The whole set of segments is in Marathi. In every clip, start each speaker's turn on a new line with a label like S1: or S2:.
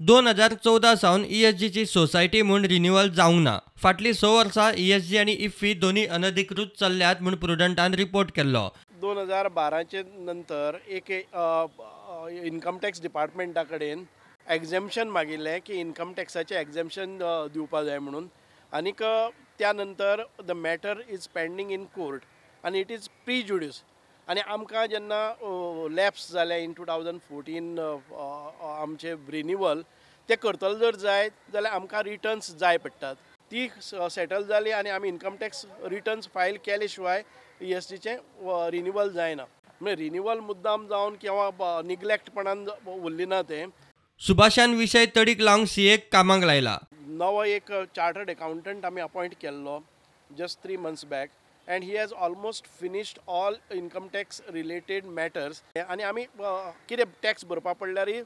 S1: 2014 सावन ESGची सोसायटी म्हूण रिन्युअल जावंक ना. फाटलीं 6 वर्सां ESG आनी इफ्फी दोनी अनधिकृत चल्ल्यात म्हूण प्रुडंटान रिपोर्ट केल्लो.
S2: 2012चे नंतर एक इन्कम टॅक्स डिपार्टमेंटा कडेन एक्झेम्पशन मागिल्लें की इन्कम टॅक्साचें एक्झेम्पशन दिवपा जाय म्हणून. आनीक त्या नंतर the matter is pending in court आनी इट इज प्री जुडिस. आनी आमकां जेन्ना लॅप्स जालें इन 2014 आमचें रिन्युअल तें करतलो जर जाय जाल्यार आमकां रिटर्न्स जाय पडटात. ती सेटल जाली आनी आमी इन्कम टॅक्स रिटर्न्स फायल केले शिवाय ESGचें रिन्युअल जायना. म्हणजे रिन्युअल मुद्दाम जावन किंवा निग्लेक्टपणान उरली ना तें.
S1: सुभाषान विशय तडीक लावंक CAक कामाक लायला.
S2: नवो एक चार्टर्ड अकाउंटंट आमी अपॉयंट केल्लो just 3 months back and he has almost finished all income tax related matters. आनी आमी कितें टॅक्स भरपा पडल्यारय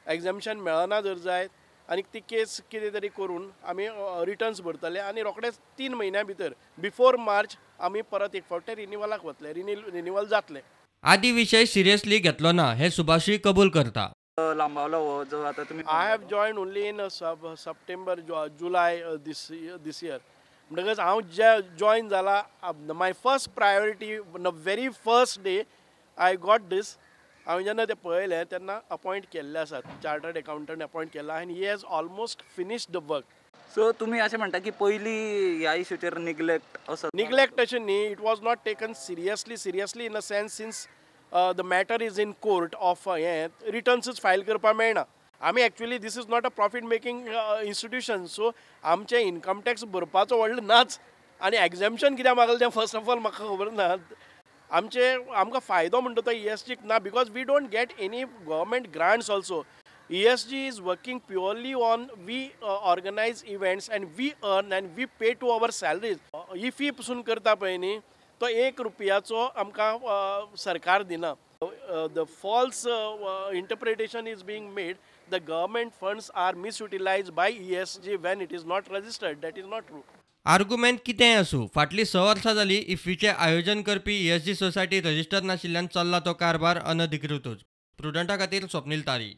S2: एक्झेम्पशन मेळना जर जायत आनी ती केस कितें तरी करून आमी रिटर्न्स भरतले आनी रोखडेच 3 म्हयन्या भितर बिफोर मार्च आमी परत एक फावटी रिन्युअलाक वतले, रिन्युअल जातले.
S1: आदी विशय सिरियसली घेतलो ना हे सुभाषूय कबूल करता.
S2: लांबावलो जो आतां तुमी I have join only in September July this year. म्हणटकच हांव जे जॉयन जाला my first priority very first day I got this. हांवें जेन्ना तें पळयलें तेन्ना अपॉयंट केल्ले आसात, चार्टर्ड अकाउंटंट अपॉयंट केला आनी he has almost finished the work.
S3: So तुमी अशें म्हणटा की पयलीं ह्या इश्यूचेर
S2: निग्लेक्ट अशें न्ही. It was not taken seriously in a sense since the matter is in court of हें रिटर्न्सूच फायल करपाक मेळना. आमी actually this is not a profit making institution. So आमचें इन्कम टॅक्स भरपाचो व्हडलो नाच आनी एक्झेम्पशन कित्याक मागलें तें फर्स्ट ऑफ ऑल म्हाका खबर ना. आमकां फायदो म्हणटा तो ESGक ना because we don't get any government grants also. ESG is working purely on we organize events and we earn and we pay to our salaries. IFFI पसून करता पळय न्ही तो 1 रुपयाचो आमकां सरकार दिना. The false interpretation is being made. The government funds are misutilized by ESG when it is not registered. That is not true.
S1: Argument कितेंय आसूं, फाटलीं 6 वर्सां जालीं इफ्फीचें आयोजन करपी ESG सोसायटी रजिस्टर नाशिल्ल्यान चल्ला तो कारबार अनधिकृतूच. प्रुडंटा खातीर स्वप्नील तारी.